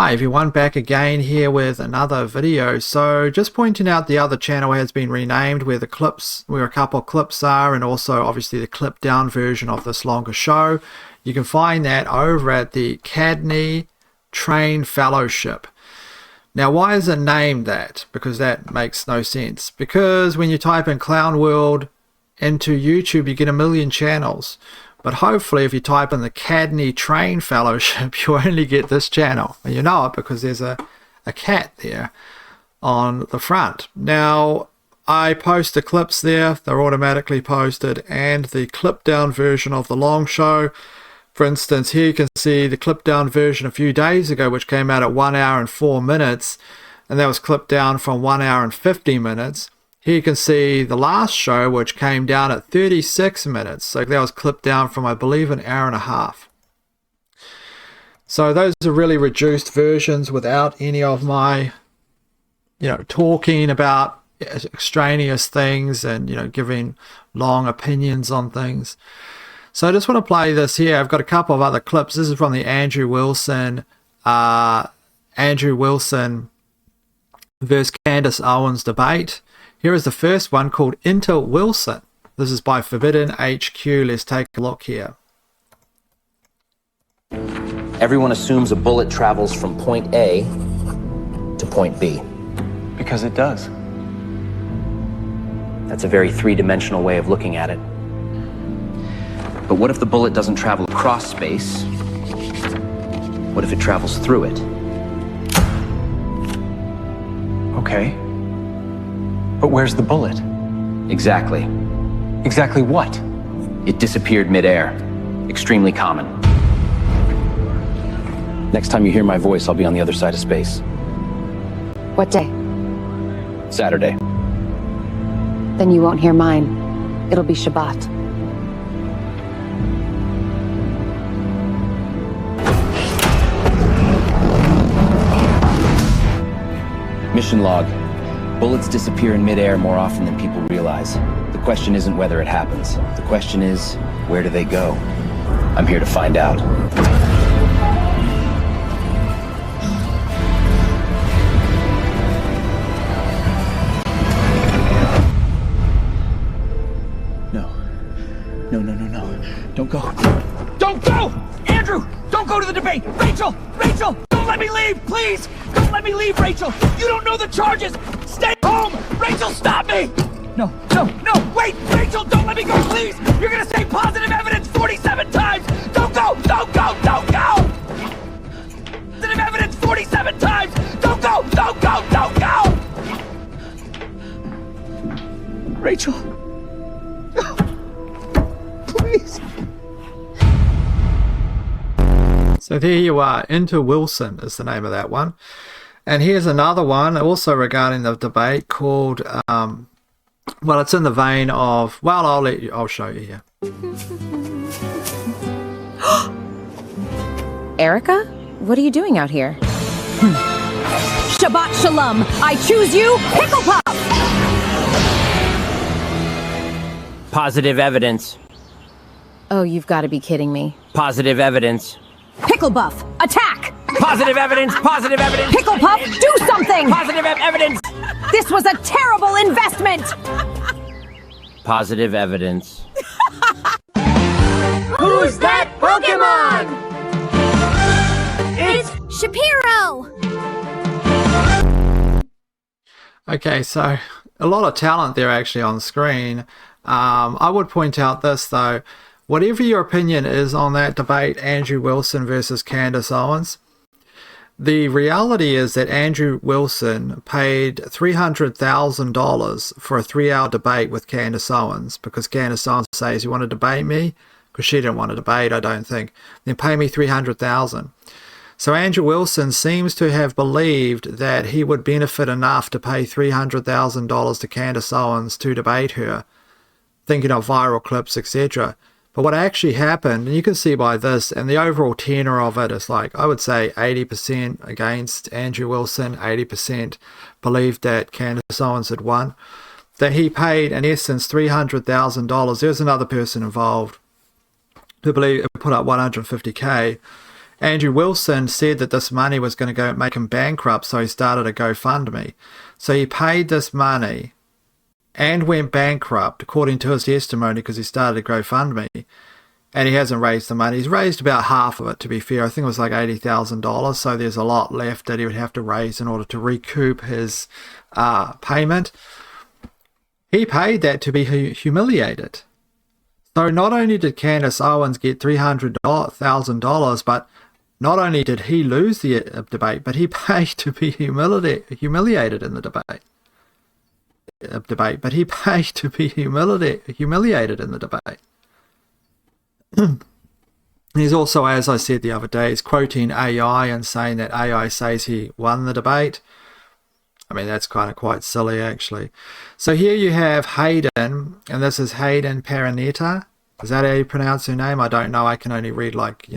Hi everyone, back again here with another video. So just pointing out the other channel has been renamed where a couple of clips are, and also obviously the clip down version of this longer show. You can find that over at the Cadney Train Fellowship. Now why is it named that? Because that makes no sense. Because when you type in Clown World into YouTube you get a million channels. But hopefully if you type in the Cadney Train Fellowship, you only get this channel. And you know it because there's a cat there on the front. Now, I post the clips there. They're automatically posted. And the clip down version of the long show. For instance, here you can see the clip down version a few days ago, which came out at 1 hour and 4 minutes. And that was clipped down from 1 hour and 50 minutes. Here you can see the last show, which came down at 36 minutes. So that was clipped down from, I believe, an hour and a half. So those are really reduced versions without any of my, talking about extraneous things and, giving long opinions on things. So I just want to play this here. I've got a couple of other clips. This is from the Andrew Wilson versus Candace Owens debate. Here is the first one called Into Wilson. This is by Forbidden HQ. Let's take a look here. Everyone assumes a bullet travels from point A to point B. Because it does. That's a very three-dimensional way of looking at it. But what if the bullet doesn't travel across space? What if it travels through it? Okay. But where's the bullet? Exactly. Exactly what? It disappeared midair. Extremely common. Next time you hear my voice, I'll be on the other side of space. What day? Saturday. Then you won't hear mine. It'll be Shabbat. Mission log. Bullets disappear in midair more often than people realize. The question isn't whether it happens. The question is, where do they go? I'm here to find out. No. Don't go. Don't go! Andrew! Don't go to the debate! Rachel! Don't let me leave, please! Don't let me leave, Rachel! You don't know the charges! Stay home! Rachel, stop me! No! Wait! Rachel, don't let me go, please! You're gonna say positive evidence 47 times! Don't go! Positive evidence 47 times! Don't go! Rachel. Please. So there you are. Into Wilson is the name of that one. And here's another one also regarding the debate called, well, it's in the vein of, well, I'll show you here. Erica? What are you doing out here? Shabbat Shalom! I choose you, Pickle Puff! Positive evidence. Oh, you've got to be kidding me. Positive evidence. Pickle Buff, attack! Positive evidence! Positive evidence! Pickle Puff, do something! Positive evidence! This was a terrible investment! Positive evidence. Who's that Pokemon? It's Shapiro! Okay, so a lot of talent there actually on screen. I would point out this though. Whatever your opinion is on that debate, Andrew Wilson versus Candace Owens, the reality is that Andrew Wilson paid $300,000 for a 3-hour debate with Candace Owens because Candace Owens says, "You want to debate me?" Because she didn't want to debate, I don't think. Then pay me $300,000. So Andrew Wilson seems to have believed that he would benefit enough to pay $300,000 to Candace Owens to debate her, thinking of viral clips, etc. But what actually happened, and you can see by this, and the overall tenor of it is like, I would say 80% against Andrew Wilson, 80% believed that Candace Owens had won, that he paid, in essence, $300,000. There's another person involved who put up $150K, Andrew Wilson said that this money was going to go make him bankrupt, so he started a GoFundMe. So he paid this money and went bankrupt, according to his testimony, because he started a GoFundMe, and he hasn't raised the money. He's raised about half of it, to be fair. I think it was like $80,000, so there's a lot left that he would have to raise in order to recoup his payment. He paid that to be humiliated. So not only did Candace Owens get $300,000, but not only did he lose the debate, but he paid to be humiliated in the debate. But he paid to be humiliated in the debate. He's also, as I said the other day, is quoting AI and saying that AI says he won the debate. I mean, that's kind of quite silly, actually. So here you have Hayden, and this is Hayden Paraneta. Is that how you pronounce her name? I don't know. I can only read, like,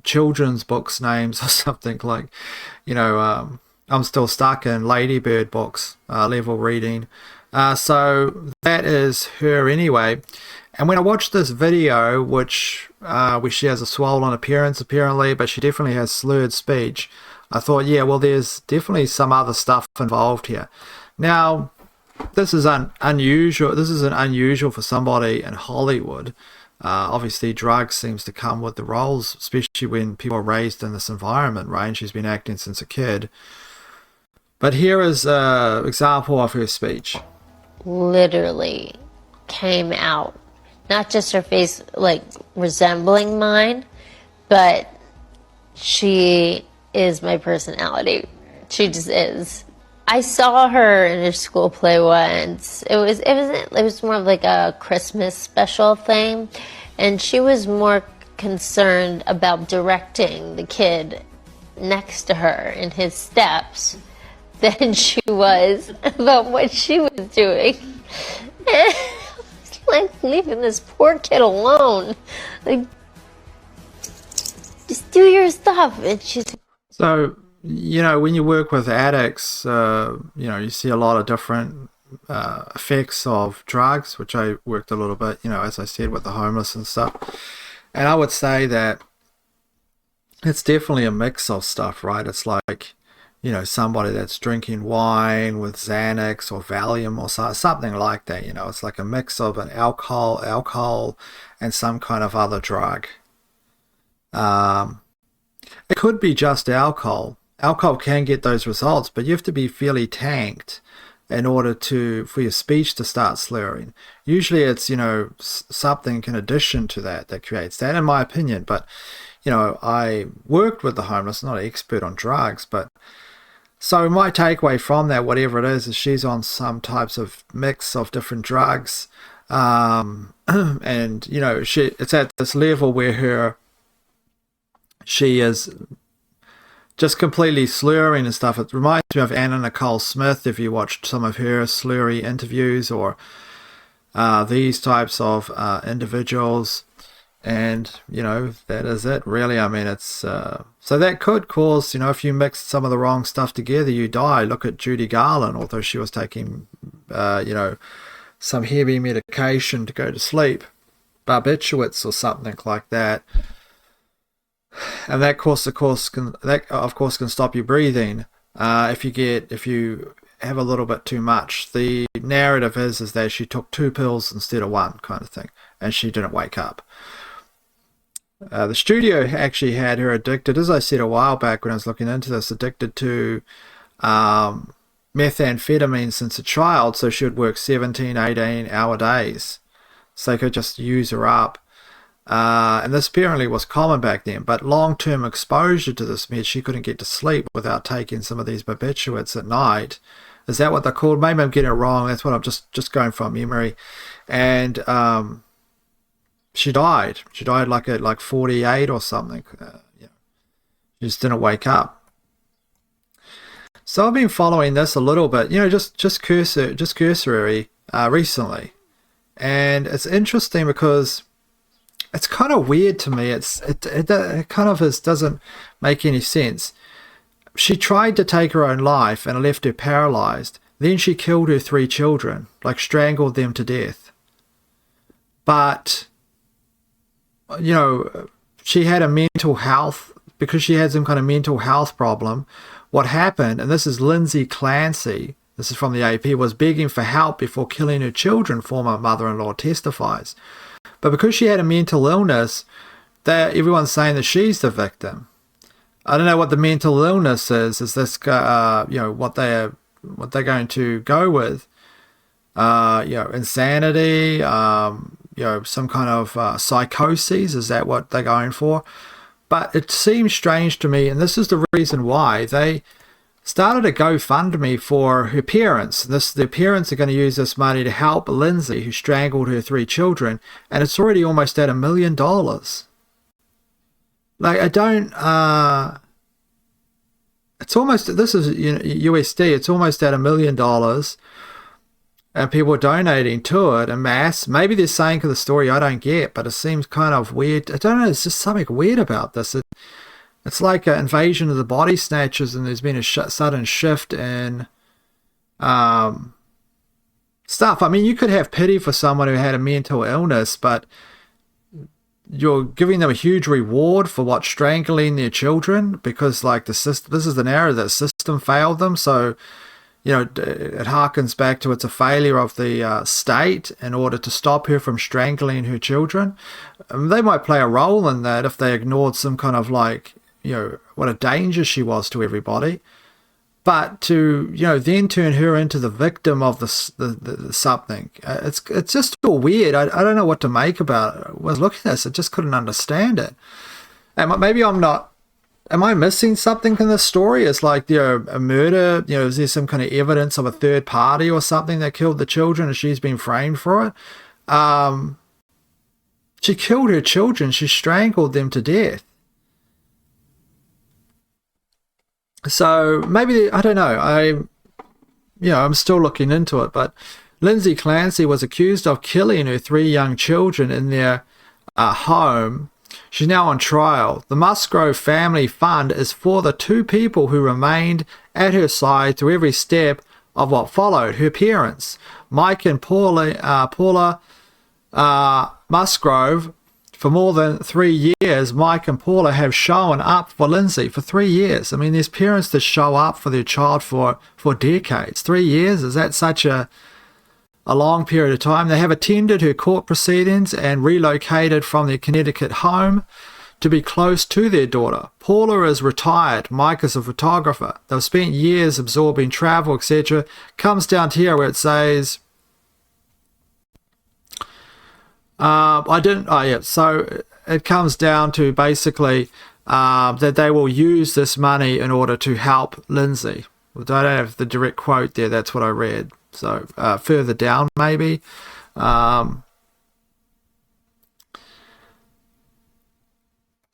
children's books names or something, like, I'm still stuck in Ladybird books, level reading. So that is her anyway. And when I watched this video, which she has a swollen appearance apparently, but she definitely has slurred speech, I thought, yeah, well, there's definitely some other stuff involved here. Now, this is unusual. This isn't unusual for somebody in Hollywood. Obviously, drugs seems to come with the roles, especially when people are raised in this environment, right? And she's been acting since a kid. But here is an example of her speech. Literally came out. Not just her face, like, resembling mine, but she is my personality. She just is. I saw her in her school play once. It was more of like a Christmas special thing, and she was more concerned about directing the kid next to her in his steps than she was about what she was doing. Like, leaving this poor kid alone. Like, just do your stuff. And she's... So, when you work with addicts, you see a lot of different effects of drugs, which I worked a little bit, as I said, with the homeless and stuff. And I would say that it's definitely a mix of stuff, right? It's like, somebody that's drinking wine with Xanax or Valium or something like that, it's like a mix of an alcohol and some kind of other drug. It could be just alcohol. Alcohol can get those results, but you have to be fairly tanked in order for your speech to start slurring. Usually it's, something in addition to that creates that, in my opinion. But, I worked with the homeless, not an expert on drugs, but so my takeaway from that, whatever it is she's on some types of mix of different drugs. And, it's at this level where she is just completely slurring and stuff. It reminds me of Anna Nicole Smith, if you watched some of her slurry interviews, or these types of individuals. And, that is it, really. I mean, it's... so that could cause, if you mix some of the wrong stuff together, you die. Look at Judy Garland, although she was taking, some heavy medication to go to sleep. Barbiturates or something like that. And that, of course, can stop you breathing if you have a little bit too much. The narrative is that she took 2 pills instead of 1, kind of thing, and she didn't wake up. The studio actually had her addicted, as I said a while back when I was looking into this, addicted to methamphetamine since a child, so she would work 17, 18-hour days. So they could just use her up. And this apparently was common back then, but long-term exposure to this meant she couldn't get to sleep without taking some of these barbiturates at night. Is that what they're called? Maybe I'm getting it wrong. That's what I'm just going from memory. And she died. She died like 48 or something. She just didn't wake up. So I've been following this a little bit, just cursory recently, and it's interesting because it's kind of weird to me. It kind of doesn't make any sense. She tried to take her own life and left her paralyzed. Then she killed her 3 children, like strangled them to death. But, she had a mental health because she had some kind of mental health problem, what happened, and this is Lindsay Clancy, this is from the AP, was begging for help before killing her children, former mother-in-law testifies. But because she had a mental illness, everyone's saying that she's the victim. I don't know what the mental illness is. Is this, what they're going to go with? Insanity, some kind of psychosis. Is that what they're going for? But it seems strange to me, and this is the reason why they started a GoFundMe for her parents. The parents are going to use this money to help Lindsay, who strangled her 3 children, and it's already almost at $1 million. Like, I don't, it's almost, this is USD, it's almost at $1 million, and people are donating to it en masse. Maybe there's something to the story I don't get, but it seems kind of weird. I don't know, there's just something weird about this. It's like an invasion of the body snatchers, and there's been a sudden shift in stuff. I mean, you could have pity for someone who had a mental illness, but you're giving them a huge reward for strangling their children, because like the system, this is the narrative, that the system failed them. So, it harkens back to it's a failure of the state in order to stop her from strangling her children. They might play a role in that if they ignored some kind of what a danger she was to everybody. But to, then turn her into the victim of the something, it's just all weird. I don't know what to make about it. I was looking at this, I just couldn't understand it. And maybe am I missing something in this story? It's like, a murder, is there some kind of evidence of a third party or something that killed the children and she's been framed for it? She killed her children, she strangled them to death. So maybe, I don't know, I'm still looking into it, but Lindsay Clancy was accused of killing her 3 young children in their home. She's now on trial. The Musgrove Family Fund is for the 2 people who remained at her side through every step of what followed. Her parents, Mike and Paula Musgrove. For more than 3 years, Mike and Paula have shown up for Lindsay for 3 years. I mean, there's parents that show up for their child for decades. 3 years, is that such a long period of time? They have attended her court proceedings and relocated from their Connecticut home to be close to their daughter. Paula is retired. Mike is a photographer. They've spent years absorbing travel, etc. Comes down to here where it says, so it comes down to basically that they will use this money in order to help Lindsay. I don't have the direct quote there, that's what I read. So further down maybe.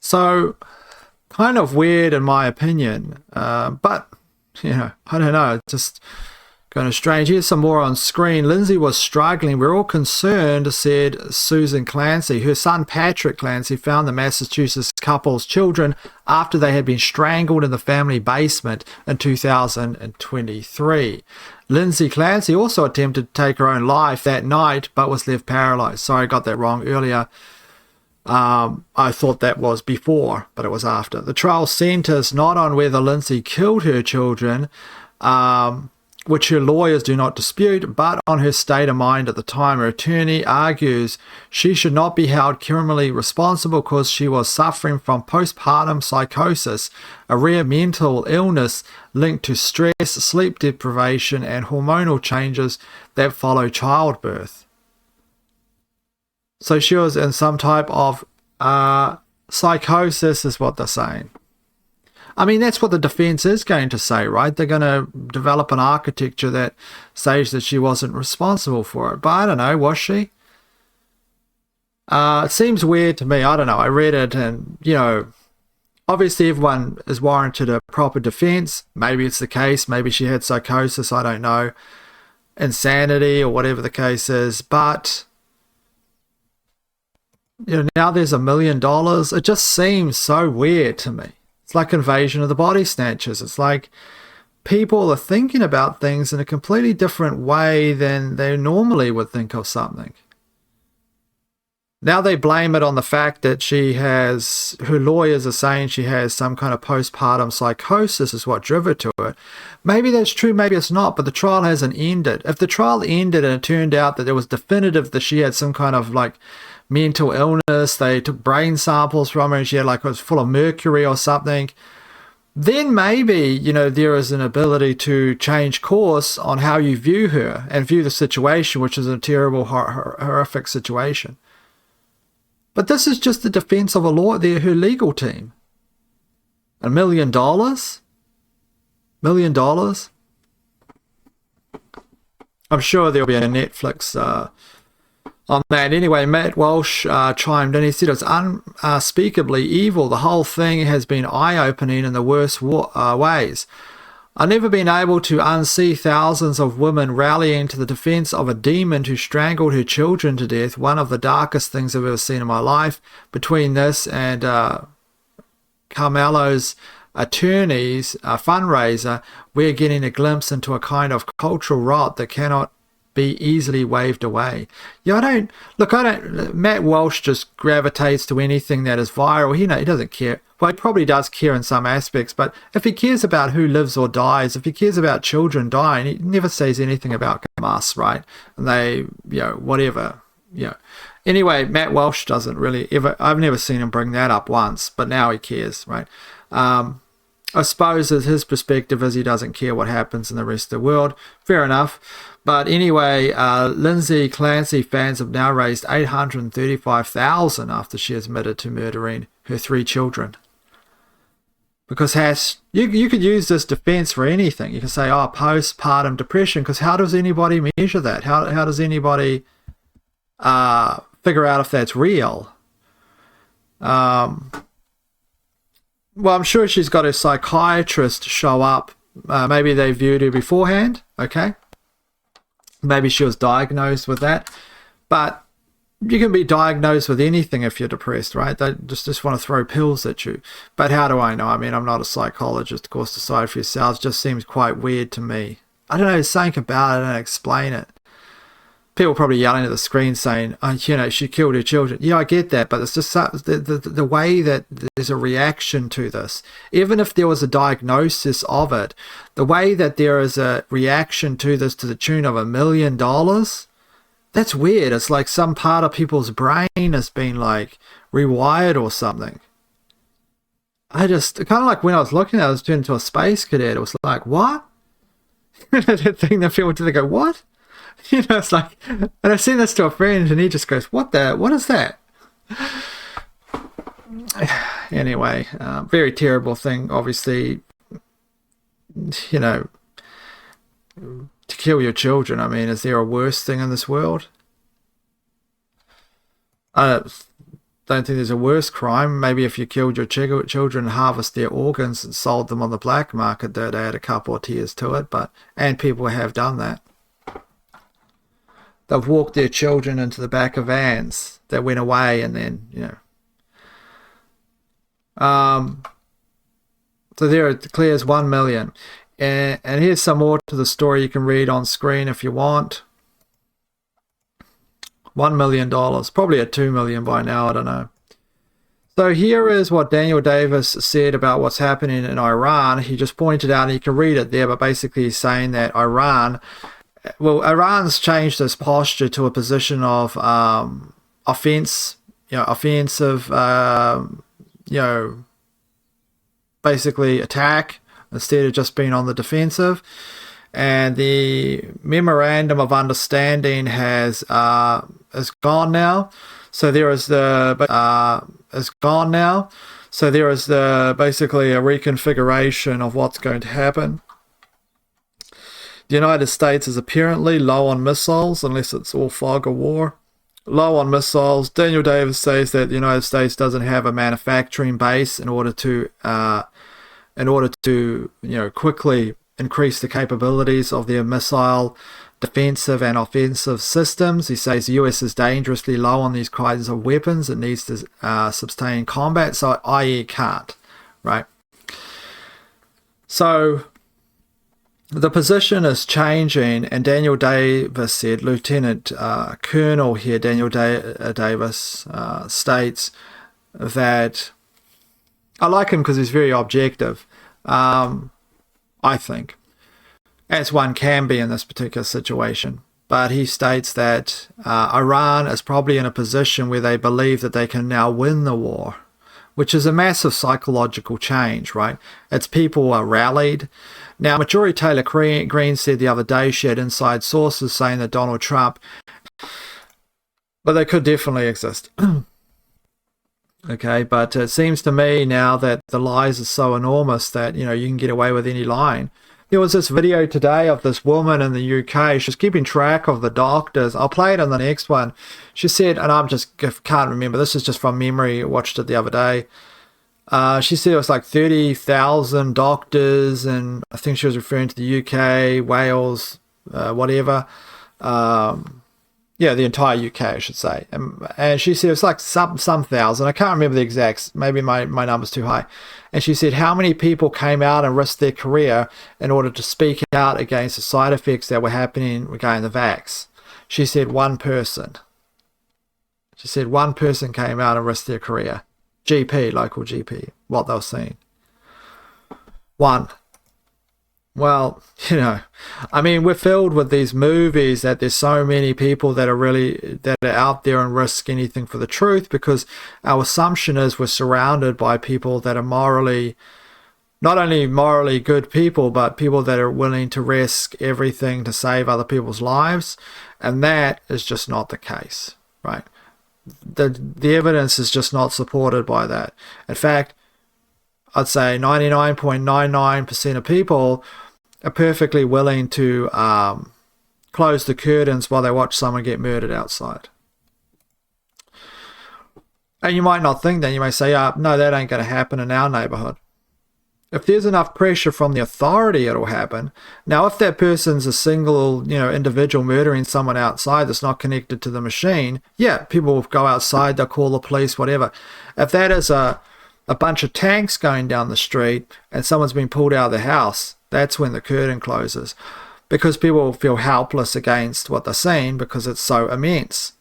So kind of weird in my opinion, but I don't know, just kind of strange. Here's some more on screen. Lindsay was struggling. We're all concerned, said Susan Clancy. Her son Patrick Clancy found the Massachusetts couple's children after they had been strangled in the family basement in 2023. Lindsay Clancy also attempted to take her own life that night, but was left paralyzed. Sorry, I got that wrong earlier. I thought that was before, but it was after. The trial centers not on whether Lindsay killed her children, which her lawyers do not dispute, but on her state of mind at the time. Her attorney argues she should not be held criminally responsible because she was suffering from postpartum psychosis, a rare mental illness linked to stress, sleep deprivation, and hormonal changes that follow childbirth. So she was in some type of psychosis, is what they're saying. I mean, that's what the defense is going to say, right? They're going to develop an architecture that says that she wasn't responsible for it. But I don't know, was she? It seems weird to me. I don't know. I read it and, obviously everyone is warranted a proper defense. Maybe it's the case. Maybe she had psychosis. I don't know. Insanity or whatever the case is. But, now there's $1 million. It just seems so weird to me. It's like invasion of the body snatchers. It's like people are thinking about things in a completely different way than they normally would think of something. Now they blame it on the fact that her lawyers are saying she has some kind of postpartum psychosis is what drove her to it. Maybe that's true, maybe it's not, but the trial hasn't ended. If the trial ended and it turned out that it was definitive that she had some kind of like mental illness, they took brain samples from her and she had like, it was full of mercury or something, then maybe, you know, there is an ability to change course on how you view her and view the situation, which is a terrible, horrific situation. But this is just the defense of a lawyer, her legal team. $1 million? $1 million? I'm sure there'll be a Netflix on that. Anyway, Matt Walsh chimed in. He said it's unspeakably evil. The whole thing has been eye-opening in the worst ways. I've never been able to unsee thousands of women rallying to the defense of a demon who strangled her children to death. One of the darkest things I've ever seen in my life. Between this and Carmelo's attorney's fundraiser, we're getting a glimpse into a kind of cultural rot that cannot be easily waved away. Yeah, Matt Walsh just gravitates to anything that is viral. He doesn't care. Well, he probably does care in some aspects, but if he cares about who lives or dies, if he cares about children dying, he never says anything about Hamas, right? And they, whatever, Anyway, Matt Walsh doesn't really ever, I've never seen him bring that up once, but now he cares, right? I suppose his perspective is he doesn't care what happens in the rest of the world. Fair enough. But anyway, Lindsay Clancy fans have now raised $835,000 after she admitted to murdering her 3 children. Because you could use this defense for anything. You can say, postpartum depression, because how does anybody measure that? How does anybody figure out if that's real? Well, I'm sure she's got a psychiatrist show up. Maybe they viewed her beforehand, okay? Maybe she was diagnosed with that. But you can be diagnosed with anything if you're depressed, right? They just want to throw pills at you. But how do I know? I mean, I'm not a psychologist. Of course, decide for yourselves. It just seems quite weird to me. I don't know, something about it and explain it. People probably yelling at the screen saying, she killed her children. Yeah, I get that, but it's just the way that there's a reaction to this. Even if there was a diagnosis of it, the way that there is a reaction to this to the tune of $1 million, that's weird. It's like some part of people's brain has been like rewired or something. Kind of like when I was looking at it, I was turned into a space cadet. It was like, what? That thing that people do, they go, what? It's like, and I sent this to a friend and he just goes, what is that? Anyway, very terrible thing, obviously, to kill your children. I mean, is there a worse thing in this world? I don't think there's a worse crime. Maybe if you killed your children, harvest their organs and sold them on the black market, they'd add a couple of tears to it, and people have done that. They've walked their children into the back of vans that went away and then, So there it declares 1 million. And here's some more to the story you can read on screen if you want. $1 million. Probably at $2 million by now, I don't know. So here is what Daniel Davis said about what's happening in Iran. He just pointed out, and you can read it there, but basically he's saying that Iran's changed its posture to a position of offensive, basically attack instead of just being on the defensive. And the memorandum of understanding is gone now. So there is basically a reconfiguration of what's going to happen. The United States is apparently low on missiles, unless it's all fog or war. Low on missiles. Daniel Davis says that the United States doesn't have a manufacturing base in order to quickly increase the capabilities of their missile defensive and offensive systems. He says the US is dangerously low on these kinds of weapons. It needs to sustain combat, so i.e. can't, right? So the position is changing, and Daniel Davis said, Lieutenant Colonel here, Daniel Davis states that I like him because he's very objective, I think, as one can be in this particular situation. But he states that Iran is probably in a position where they believe that they can now win the war, which is a massive psychological change, right? It's people are rallied. Now, Marjorie Taylor Greene said the other day she had inside sources saying that Donald Trump, but they could definitely exist. Okay, but it seems to me now that the lies are so enormous that, you can get away with any line. There was this video today of this woman in the UK. She's keeping track of the doctors. I'll play it in the next one. She said, and can't remember, this is just from memory, I watched it the other day. She said it was like 30,000 doctors, and I think she was referring to the UK, Wales, whatever. The entire UK, I should say. And she said it was like some thousand. I can't remember the exacts. Maybe my number's too high. And she said how many people came out and risked their career in order to speak out against the side effects that were happening regarding the vax. She said one person. She said one person came out and risked their career. GP, local GP, what they were seeing. One. Well, we're filled with these movies that there's so many people that are out there and risk anything for the truth, because our assumption is we're surrounded by people that are not only morally good people, but people that are willing to risk everything to save other people's lives. And that is just not the case, right? The evidence is just not supported by that. In fact, I'd say 99.99% of people are perfectly willing to close the curtains while they watch someone get murdered outside. And you might not think that. You may say, no, that ain't going to happen in our neighborhood. If there's enough pressure from the authority, it'll happen. Now, if that person's a single, individual murdering someone outside that's not connected to the machine, people will go outside, they'll call the police, whatever. If that is a bunch of tanks going down the street and someone's been pulled out of the house, that's when the curtain closes, because people feel helpless against what they're seeing because it's so immense.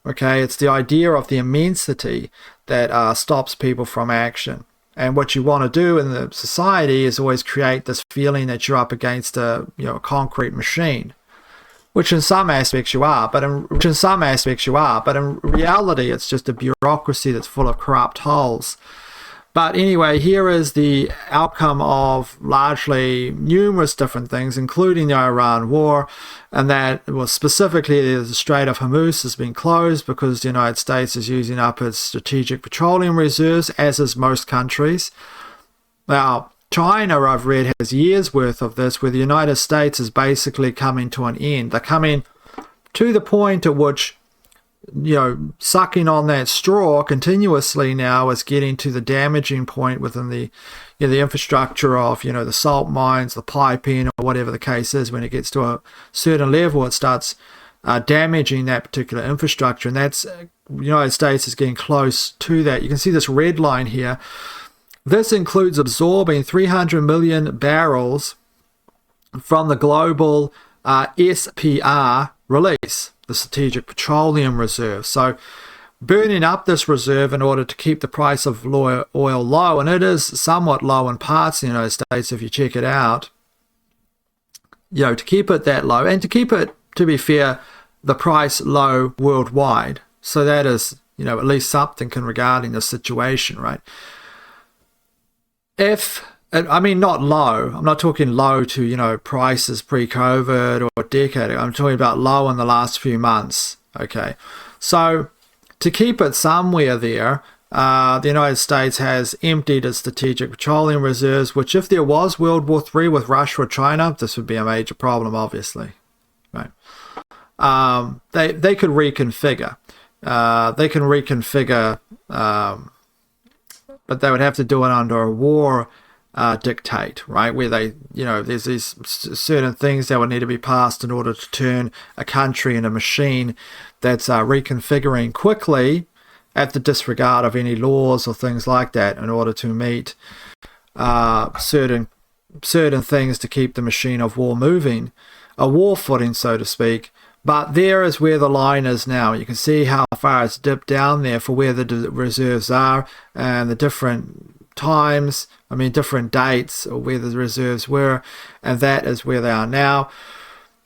Okay, it's the idea of the immensity that stops people from action. And what you want to do in the society is always create this feeling that you're up against a concrete machine, which in some aspects you are, but in reality it's just a bureaucracy that's full of corrupt holes. But anyway, here is the outcome of largely numerous different things, including the Iran war, and that was specifically the Strait of Hormuz has been closed because the United States is using up its strategic petroleum reserves, as is most countries. Now, China, I've read, has years worth of this, where the United States is basically coming to an end. They're coming to the point at which sucking on that straw continuously now is getting to the damaging point within the infrastructure of, the salt mines, the piping, or whatever the case is. When it gets to a certain level, it starts damaging that particular infrastructure. And that's, the United States is getting close to that. You can see this red line here. This includes absorbing 300 million barrels from the global SPR release, the Strategic Petroleum Reserve. So burning up this reserve in order to keep the price of oil low, and it is somewhat low in parts in the United States if you check it out, to keep it that low, and to keep it, to be fair, the price low worldwide. So that is, at least something regarding the situation, right? Not low. I'm not talking low to, prices pre-COVID or a decade ago. I'm talking about low in the last few months. Okay. So to keep it somewhere there, the United States has emptied its strategic petroleum reserves, which if there was World War III with Russia or China, this would be a major problem, obviously. Right. They could reconfigure. But they would have to do it under a war dictate, right? Where they, there's these certain things that would need to be passed in order to turn a country and a machine that's reconfiguring quickly at the disregard of any laws or things like that in order to meet certain certain things to keep the machine of war moving, a war footing, so to speak. But there is where the line is now. You can see how far it's dipped down there for where the reserves are and the different times, different dates or where the reserves were, and that is where they are now.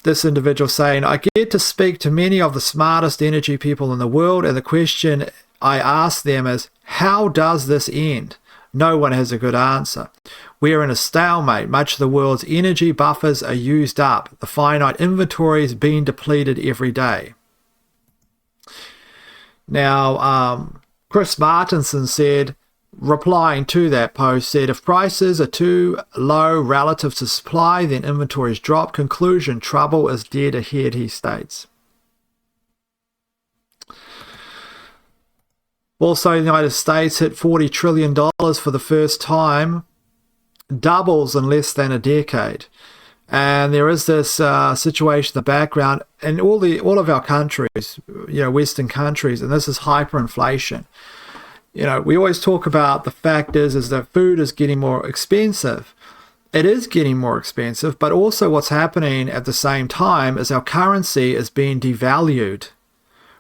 This individual saying, I get to speak to many of the smartest energy people in the world, and the question I ask them is, how does this end? No one has a good answer. We're in a stalemate. Much of the world's energy buffers are used up. The finite inventory is being depleted every day. Now, Chris Martinson said, replying to that post, said, if prices are too low relative to supply, then inventories drop. Conclusion, trouble is dead ahead, he states. Also, the United States hit $40 trillion for the first time, doubles in less than a decade. And there is this situation in the background in all of our countries, Western countries, and this is hyperinflation. We always talk about the fact is that food is getting more expensive. It is getting more expensive, but also what's happening at the same time is our currency is being devalued.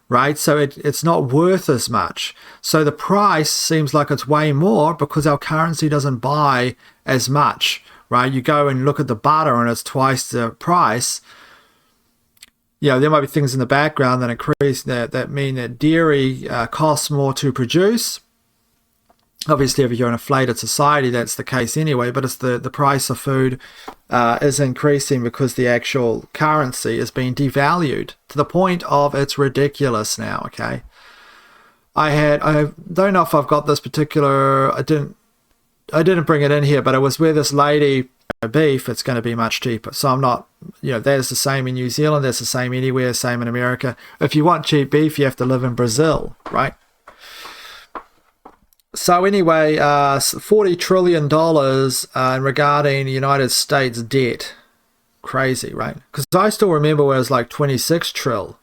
Right? So it's not worth as much. So the price seems like it's way more because our currency doesn't buy as much, right? You go and look at the butter and it's twice the price. There might be things in the background that increase that mean that dairy costs more to produce. Obviously, if you're in an inflated society, that's the case anyway, but it's the price of food is increasing because the actual currency is being devalued to the point of it's ridiculous now, okay? I don't know if I've got this particular, I didn't bring it in here, but it was where this lady, beef, it's going to be much cheaper. So I'm not, that is the same in New Zealand, that's the same anywhere, same in America. If you want cheap beef, you have to live in Brazil, right? So anyway, $40 trillion regarding the United States debt. Crazy, right? Because I still remember where it was like 26 trill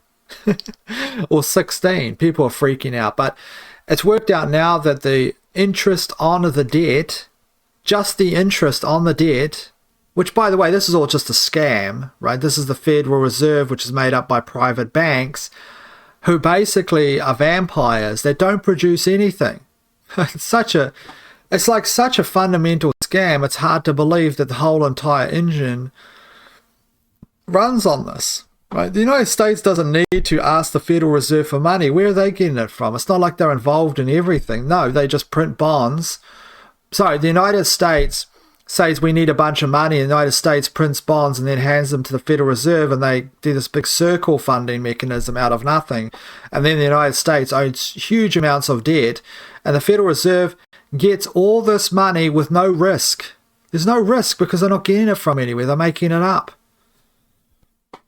or 16. People are freaking out. But it's worked out now that the interest on the debt, just the interest on the debt, which, by the way, this is all just a scam, right? This is the Federal Reserve, which is made up by private banks who basically are vampires that don't produce anything. It's like such a fundamental scam. It's hard to believe that the whole entire engine runs on this. Right? The United States doesn't need to ask the Federal Reserve for money. Where are they getting it from? It's not like they're involved in everything. No, they just print bonds. Sorry, the United States says we need a bunch of money. The United States prints bonds and then hands them to the Federal Reserve, and they do this big circle funding mechanism out of nothing. And then the United States owns huge amounts of debt, and the Federal Reserve gets all this money with no risk. There's no risk because they're not getting it from anywhere. They're making it up.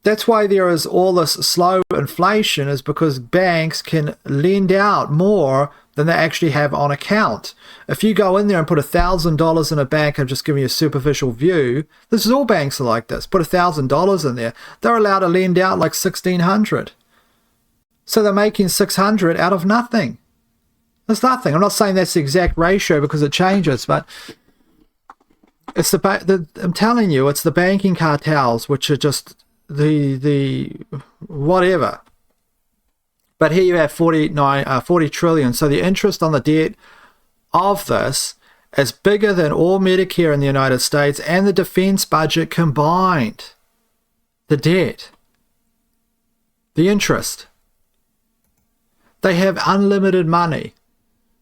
That's why there is all this slow inflation, is because banks can lend out more than they actually have on account. If you go in there and put $1,000 in a bank, I'm just giving you a superficial view, this is all banks are like this, put $1,000 in there, they're allowed to lend out like $1,600. So they're making $600 out of nothing. There's nothing. I'm not saying that's the exact ratio because it changes, but it's I'm telling you, it's the banking cartels, which are just the whatever. But here you have 40 trillion. So the interest on the debt of this is bigger than all Medicare in the United States and the defense budget combined. The debt. The interest. They have unlimited money.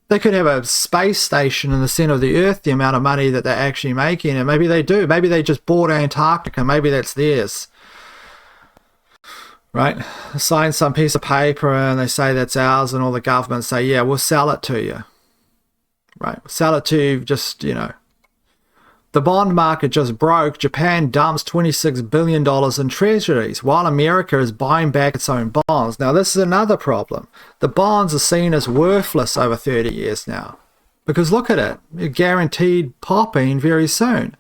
They could have a space station in the center of the earth, the amount of money that they're actually making, and maybe they do. Maybe they just bought Antarctica. Maybe that's theirs. Right? Sign some piece of paper and they say that's ours, and all the governments say, yeah, we'll sell it to you. Right? We'll sell it to you, just, The bond market just broke. Japan dumps $26 billion in treasuries, while America is buying back its own bonds. Now, this is another problem. The bonds are seen as worthless over 30 years now. Because look at it. You're guaranteed popping very soon.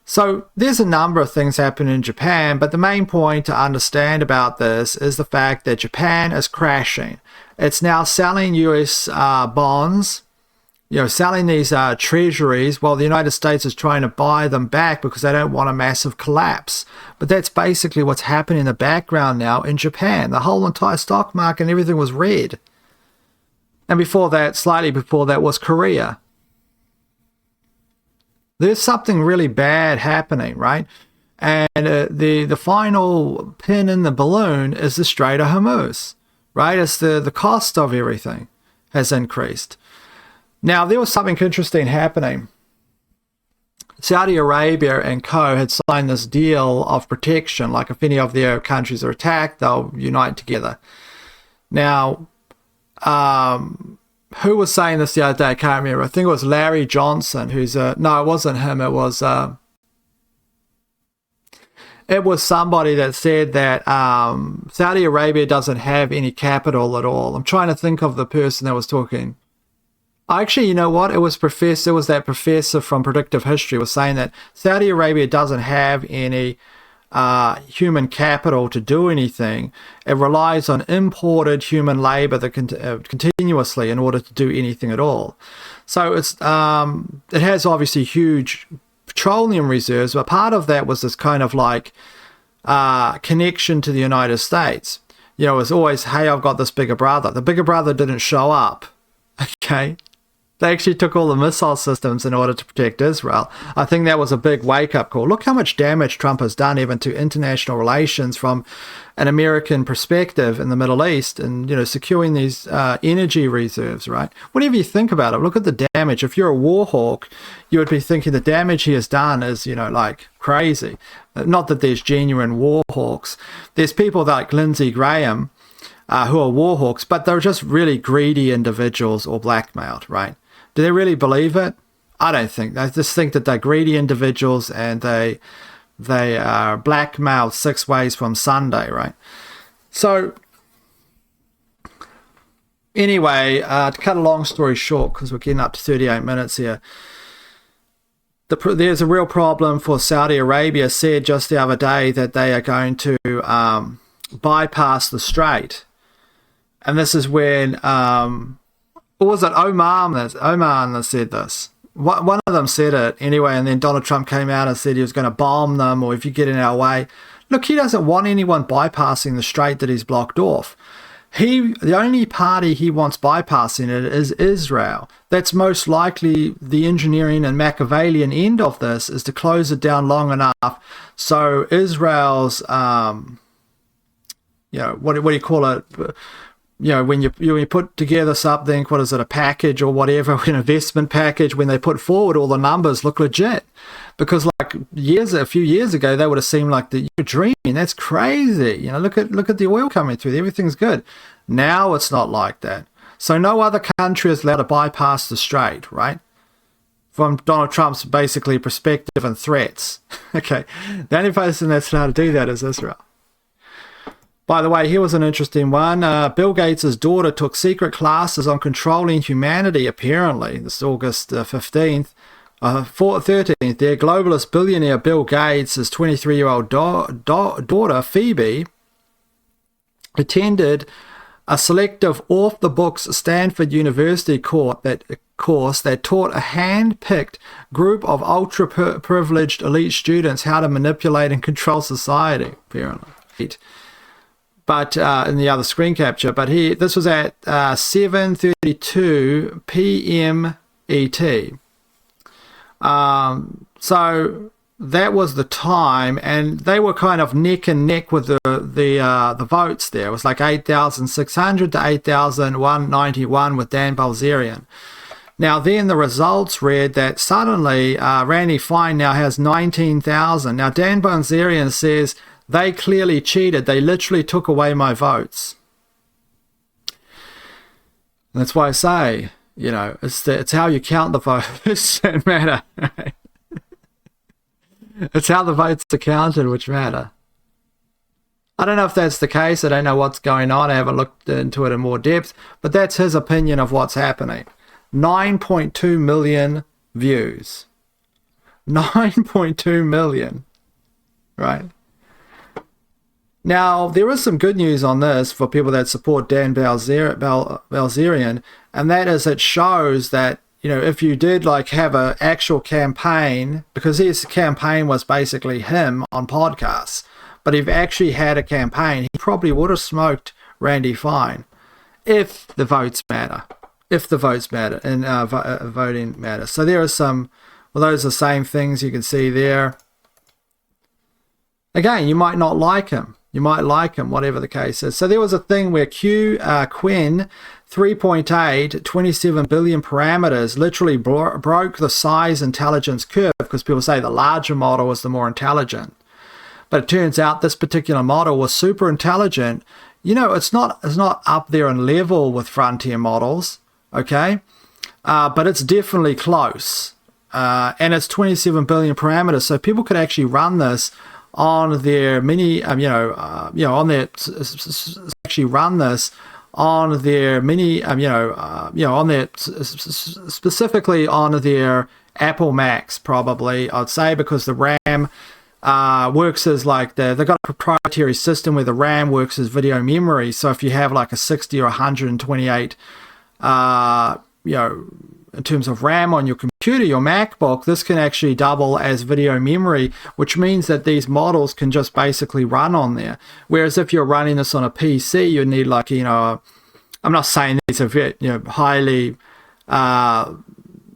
So there's a number of things happening in Japan, but the main point to understand about this is the fact that Japan is crashing. It's now selling US bonds selling these treasuries while the United States is trying to buy them back because they don't want a massive collapse. But that's basically what's happening in the background now in Japan. The whole entire stock market and everything was red. And before that, slightly before that, was Korea. There's something really bad happening, right? And the final pin in the balloon is the Strait of Hormuz, right? It's the cost of everything has increased. Now, there was something interesting happening. Saudi Arabia and co. had signed this deal of protection, like if any of their countries are attacked, they'll unite together. Now, who was saying this the other day? I can't remember. I think it was Larry Johnson, no, it wasn't him. It was somebody that said that Saudi Arabia doesn't have any capital at all. I'm trying to think of the person that was talking. Actually, you know what? It was that professor from predictive history was saying that Saudi Arabia doesn't have any human capital to do anything. It relies on imported human labor that continuously in order to do anything at all. So it has obviously huge petroleum reserves, but part of that was this kind of like connection to the United States. It was always, hey, I've got this bigger brother. The bigger brother didn't show up. Okay. They actually took all the missile systems in order to protect Israel. I think that was a big wake-up call. Look how much damage Trump has done even to international relations from an American perspective in the Middle East and, securing these energy reserves, right? Whatever you think about it, look at the damage. If you're a war hawk, you would be thinking the damage he has done is, like crazy. Not that there's genuine war hawks. There's people like Lindsay Graham who are war hawks, but they're just really greedy individuals or blackmailed, right? Do they really believe it? I don't think. They just think that they're greedy individuals and they are blackmailed 6 ways from Sunday, right? So anyway, to cut a long story short, because we're getting up to 38 minutes here, there's a real problem for Saudi Arabia. Said just the other day that they are going to bypass the strait. And this is when... or was it Oman that said this? One of them said it anyway, and then Donald Trump came out and said he was going to bomb them, or if you get in our way. Look, he doesn't want anyone bypassing the strait that he's blocked off. The only party he wants bypassing it is Israel. That's most likely the engineering and Machiavellian end of this, is to close it down long enough so Israel's, what do you call it? When you put together something, what is it, a package or whatever, an investment package, when they put forward all the numbers look legit. Because like a few years ago, they would have seemed like you're dreaming. That's crazy. Look at the oil coming through. Everything's good. Now it's not like that. So no other country is allowed to bypass the strait, right? From Donald Trump's basically perspective and threats. Okay. The only person that's allowed to do that is Israel. By the way, here was an interesting one. Bill Gates' daughter took secret classes on controlling humanity, apparently. This is August 15th. 13th, their globalist billionaire Bill Gates' 23-year-old daughter, Phoebe, attended a selective off-the-books Stanford University course that taught a hand-picked group of ultra-privileged elite students how to manipulate and control society, apparently. But in the other screen capture, but this was at 7:32 p.m. ET. So that was the time, and they were kind of neck and neck with the votes there. It was like 8,600 to 8,191 with Dan Bilzerian. Now then the results read that suddenly Randy Fine now has 19,000. Now Dan Bilzerian says they clearly cheated. They literally took away my votes. And that's why I say, it's how you count the votes that matter. Right? It's how the votes are counted which matter. I don't know if that's the case. I don't know what's going on. I haven't looked into it in more depth. But that's his opinion of what's happening. 9.2 million views. 9.2 million. Right? Now, there is some good news on this for people that support Dan Bilzerian, and that is it shows that if you did like have an actual campaign, because his campaign was basically him on podcasts, but if he actually had a campaign, he probably would have smoked Randy Fine if the votes matter. If the votes matter and voting matters. So there are some, well, those are the same things you can see there. Again, you might not like him. You might like him, whatever the case is. So there was a thing where Quinn 3.8, 27 billion parameters literally broke the size intelligence curve, because people say the larger model was the more intelligent. But it turns out this particular model was super intelligent. It's not up there in level with frontier models, okay? But it's definitely close. And it's 27 billion parameters, so people could actually run this on their mini, on their, actually run this on their mini, on their, specifically on their Apple Macs, probably, I'd say, because the RAM works as like they've got a proprietary system where the RAM works as video memory. So if you have like a 60 or 128, in terms of RAM on your computer, your MacBook, this can actually double as video memory, which means that these models can just basically run on there. Whereas if you're running this on a PC, you need like, I'm not saying these are highly, that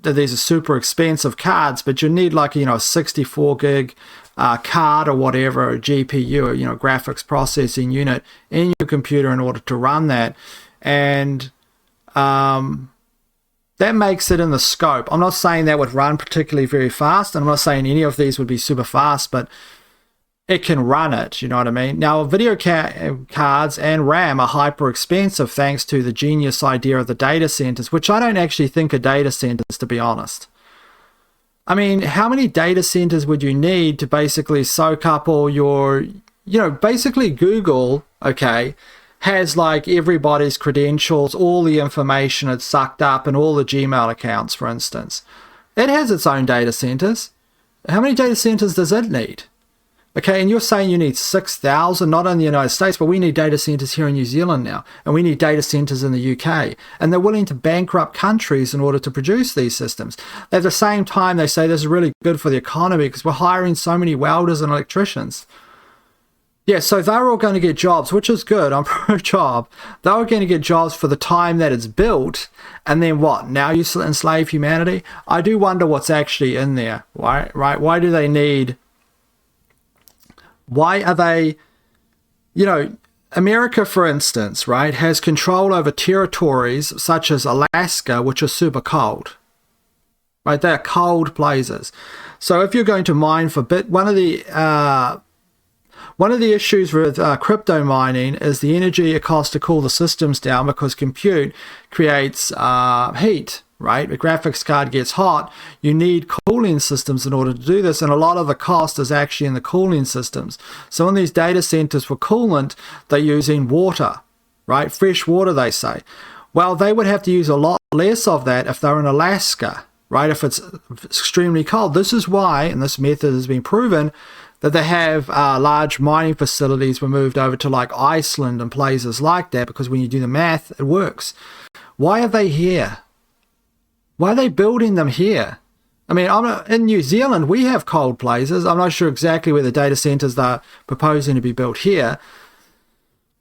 these are super expensive cards, but you need like, a 64 gig card or whatever, a GPU, or, graphics processing unit in your computer in order to run that. And, that makes it in the scope. I'm not saying that would run particularly very fast, and I'm not saying any of these would be super fast, but it can run it, you know what I mean? Now, video cards and RAM are hyper expensive thanks to the genius idea of the data centers, which I don't actually think are data centers, to be honest. I mean, how many data centers would you need to basically soak up all your, basically Google, okay, has like everybody's credentials, all the information it's sucked up, and all the Gmail accounts, for instance. It has its own data centers. How many data centers does it need? Okay, and you're saying you need 6,000, not in the United States, but we need data centers here in New Zealand now, and we need data centers in the UK, and they're willing to bankrupt countries in order to produce these systems. At the same time, they say this is really good for the economy because we're hiring so many welders and electricians. Yeah, so they're all going to get jobs, which is good. I'm pro-job. They're all going to get jobs for the time that it's built. And then what? Now you enslave humanity? I do wonder what's actually in there. Right? Why do they need... Why are they... America, for instance, right, has control over territories such as Alaska, which are super cold. Right? They're cold places. So if you're going to mine for one of the issues with crypto mining is the energy it costs to cool the systems down, because compute creates heat, right? The graphics card gets hot. You need cooling systems in order to do this, and a lot of the cost is actually in the cooling systems. So in these data centers for coolant, they're using water, right? Fresh water, they say. Well, they would have to use a lot less of that if they're in Alaska, right? If it's extremely cold. This is why, and this method has been proven, that they have large mining facilities were moved over to like Iceland and places like that, because when you do the math, it works. Why are they here? Why are they building them here? I mean, in New Zealand, we have cold places. I'm not sure exactly where the data centers they're proposing to be built here.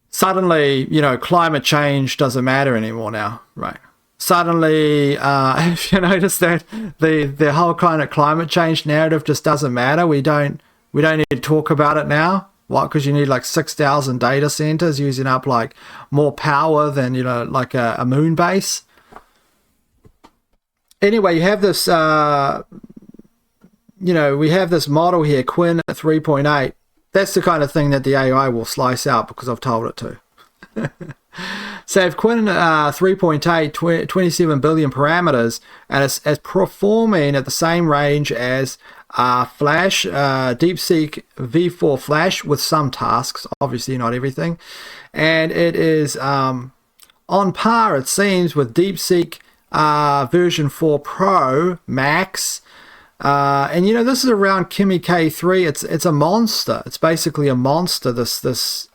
Suddenly, climate change doesn't matter anymore now, right? Suddenly, if you notice that the whole kind of climate change narrative just doesn't matter. We don't need to talk about it now. What? Because you need like 6,000 data centers using up like more power than, like a moon base. Anyway, you have this, we have this model here, Quinn 3.8. That's the kind of thing that the AI will slice out because I've told it to. So if Quinn 3.8, 27 billion parameters, and it's performing at the same range as Flash, DeepSeek V4 Flash with some tasks, obviously not everything. And it is on par, it seems, with DeepSeek version 4 Pro Max. And this is around Kimi K3. It's a monster. It's basically a monster, this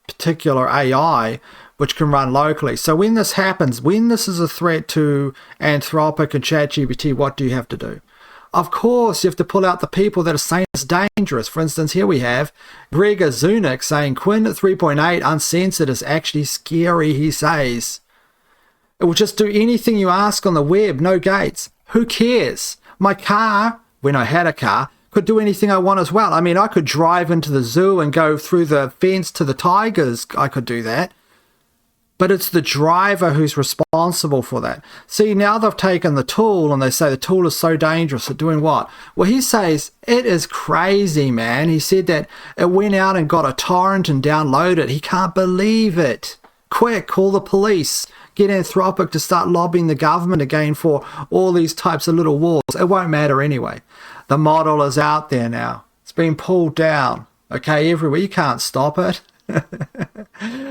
particular AI, which can run locally. So when this happens, when this is a threat to Anthropic and ChatGPT, what do you have to do? Of course, you have to pull out the people that are saying it's dangerous. For instance, here we have Gregor Zunik saying Quinn 3.8 uncensored is actually scary, he says. It will just do anything you ask on the web, no gates. Who cares? My car, when I had a car, could do anything I want as well. I mean, I could drive into the zoo and go through the fence to the tigers. I could do that. But it's the driver who's responsible for that. See, now they've taken the tool and they say the tool is so dangerous at doing what? Well, he says, it is crazy, man. He said that it went out and got a torrent and downloaded it. He can't believe it. Quick, call the police. Get Anthropic to start lobbying the government again for all these types of little wars. It won't matter anyway. The model is out there now. It's been pulled down. Okay, everywhere. You can't stop it.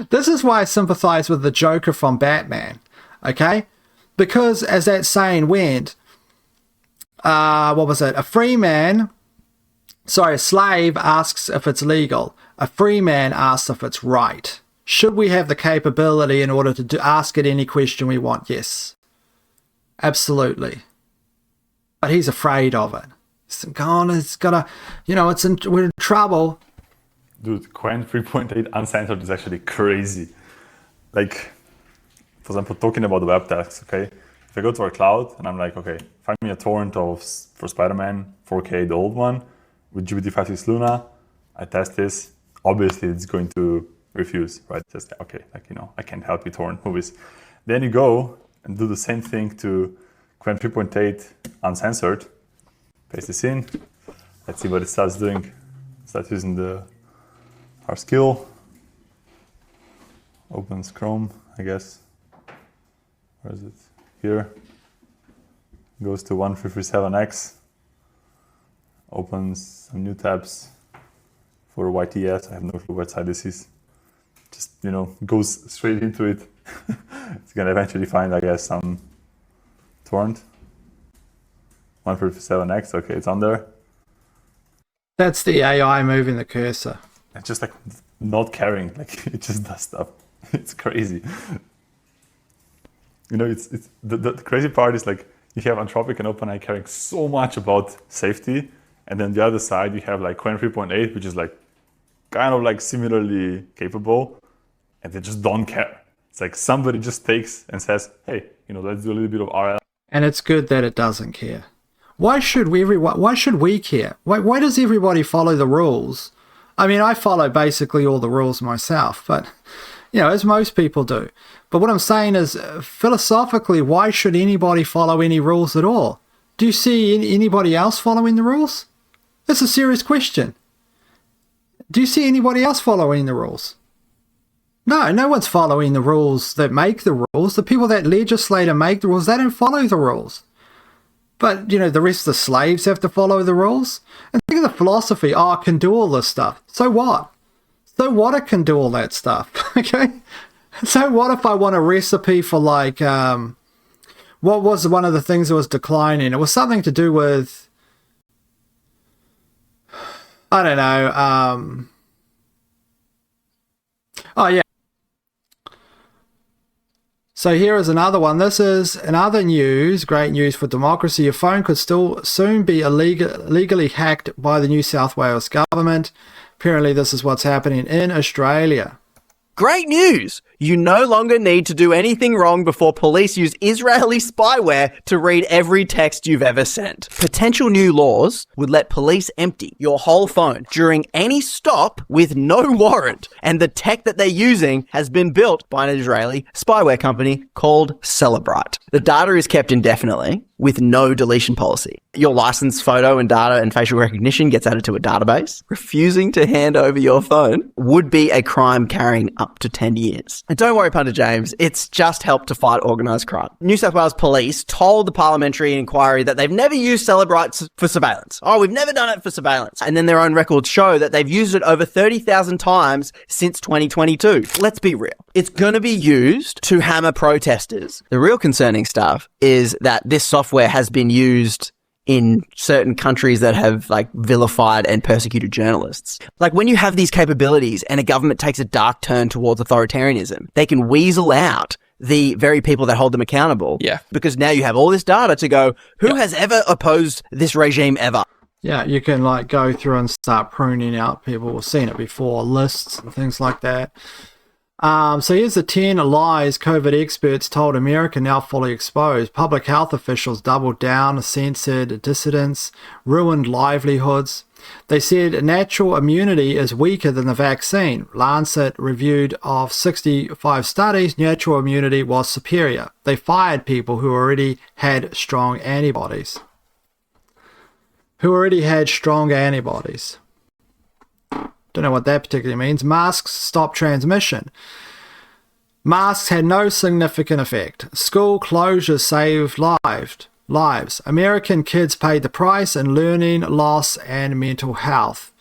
This is why I sympathize with the Joker from Batman, okay? Because as that saying went, what was it? A slave asks if it's legal. A free man asks if it's right. Should we have the capability in order to ask it any question we want? Yes. Absolutely. But he's afraid of it. He's gone, it's gotta, we're in trouble. Dude, Quen 3.8 uncensored is actually crazy. Like, for example, talking about the web tasks, okay? If I go to our cloud and I'm like, okay, find me a torrent for Spider-Man 4K, the old one, with GPT-5.6 Luna, I test this, obviously it's going to refuse, right? Just, okay, I can't help you torrent movies. Then you go and do the same thing to Quen 3.8 uncensored, paste this in, let's see what it starts doing. Start using our skill, opens Chrome, I guess. Where is it? Here. Goes to 1337X, opens some new tabs for YTS. I have no clue what site this is. Just, goes straight into it. It's gonna eventually find, I guess, some torrent. 1337X, okay, it's on there. That's the AI moving the cursor. It's just not caring, it just does stuff. It's crazy. It's the crazy part is you have Anthropic and OpenAI caring so much about safety, and then the other side you have Quen 3.8, which is kind of similarly capable, and they just don't care. It's somebody just takes and says, hey, let's do a little bit of RL. And it's good that it doesn't care. Why should we care? Why does everybody follow the rules? I mean, I follow basically all the rules myself, but, as most people do. But what I'm saying is, philosophically, why should anybody follow any rules at all? Do you see anybody else following the rules? That's a serious question. Do you see anybody else following the rules? No one's following the rules that make the rules. The people that legislate and make the rules, they don't follow the rules. But, the rest of the slaves have to follow the rules. And think of the philosophy, it can do all this stuff. So what? So what it can do all that stuff, okay? So what if I want a recipe for what was one of the things that was declining? It was something to do with, I don't know, oh yeah. So here is another one. This is another news, great news for democracy. Your phone could still soon be legally hacked by the New South Wales government. Apparently this is what's happening in Australia. Great news! You no longer need to do anything wrong before police use Israeli spyware to read every text you've ever sent. Potential new laws would let police empty your whole phone during any stop with no warrant. And the tech that they're using has been built by an Israeli spyware company called Celebrite. The data is kept indefinitely with no deletion policy. Your license, photo and data and facial recognition gets added to a database. Refusing to hand over your phone would be a crime carrying up to 10 years. And don't worry, Punter James, it's just helped to fight organised crime. New South Wales Police told the parliamentary inquiry that they've never used Celebrite for surveillance. We've never done it for surveillance. And then their own records show that they've used it over 30,000 times since 2022. Let's be real. It's going to be used to hammer protesters. The real concerning stuff is that this software has been used in certain countries that have like vilified and persecuted journalists. Like when you have these capabilities and a government takes a dark turn towards authoritarianism, they can weasel out the very people that hold them accountable. Yeah. Because now you have all this data to go, who has ever opposed this regime ever? Yeah, you can like go through and start pruning out people. We've seen it before, lists and things like that. So here's the 10 lies COVID experts told America now fully exposed. Public health officials doubled down, censored dissidents, ruined livelihoods. They said natural immunity is weaker than the vaccine. Lancet reviewed of 65 studies, natural immunity was superior. They fired people who already had strong antibodies. Don't know what that particularly means. Masks stop transmission. Masks had no significant effect. School closures saved lives. American kids paid the price in learning loss and mental health.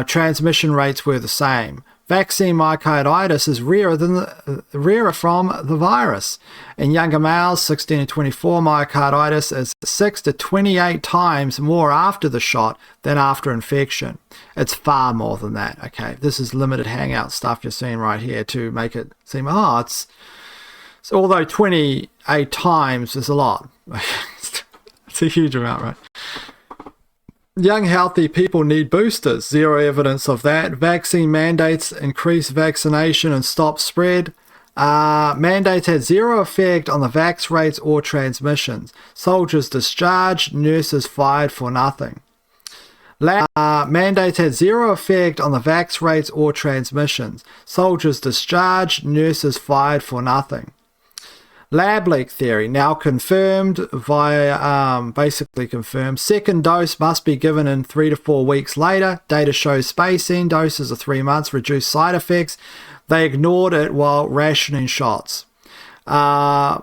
Transmission rates were the same. Vaccine myocarditis is rarer from the virus. In younger males, 16 to 24, myocarditis is 6 to 28 times more after the shot than after infection. It's far more than that, okay? This is limited hangout stuff you're seeing right here to make it seem, it's although 28 times is a lot. It's a huge amount, right? Young, healthy people need boosters. Zero evidence of that. Vaccine mandates increase vaccination and stop spread. Mandates had zero effect on the vax rates or transmissions. Soldiers discharged, nurses fired for nothing. Mandates had zero effect on the vax rates or transmissions. Soldiers discharged, nurses fired for nothing. Lab leak theory now confirmed via basically confirmed. Second dose must be given in 3 to 4 weeks later. Data shows spacing. Doses of 3 months reduce side effects. They ignored it while rationing shots. Blah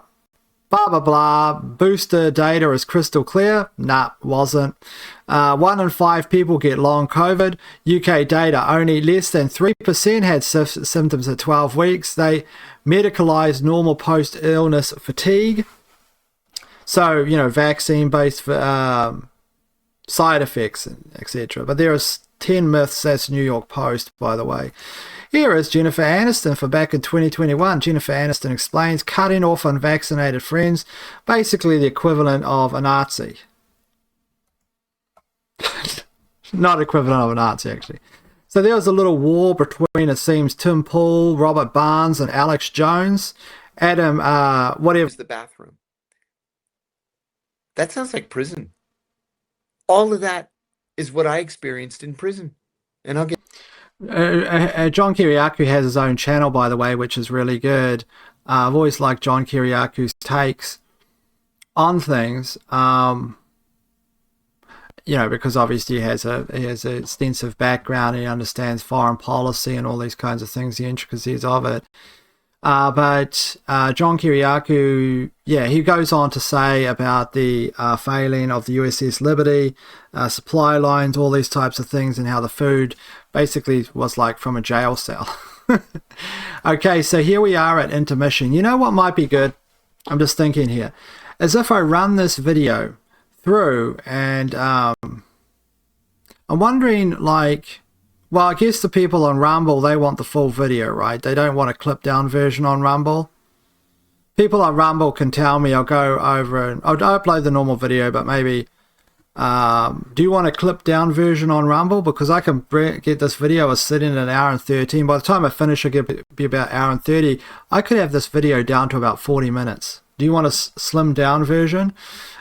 blah blah. Booster data is crystal clear. Nah, wasn't. 1 in 5 people get long COVID. UK data, only less than 3% had symptoms at 12 weeks. They medicalized normal post-illness fatigue. So, vaccine-based side effects, etc. But there are 10 myths. That's New York Post, by the way. Here is Jennifer Aniston for back in 2021. Jennifer Aniston explains cutting off unvaccinated friends, basically the equivalent of a Nazi. Not equivalent of a Nazi, actually. So there was a little war between, it seems, Tim Pool, Robert Barnes, and Alex Jones. Adam, whatever. The bathroom. That sounds like prison. All of that is what I experienced in prison. And I'll get... John Kiriakou has his own channel, by the way, which is really good. I've always liked John Kiriakou's takes on things. Because obviously he has an extensive background. He understands foreign policy and all these kinds of things, the intricacies of it. But John Kiriakou, he goes on to say about the failing of the USS Liberty, supply lines, all these types of things, and how the food basically was like from a jail cell. Okay, so here we are at intermission. You know what might be good? I'm just thinking here. As if I run this video through and I'm wondering, like, well, I guess the people on Rumble, they want the full video, right? They don't want a clip down version on Rumble. People on Rumble can tell me, I'll go over and I'll upload the normal video, but maybe do you want a clip down version on Rumble? Because I can get this video sitting at 1 hour and 13. By the time I finish, it'll be about 1 hour and 30. I could have this video down to about 40 minutes. Do you want a slim down version?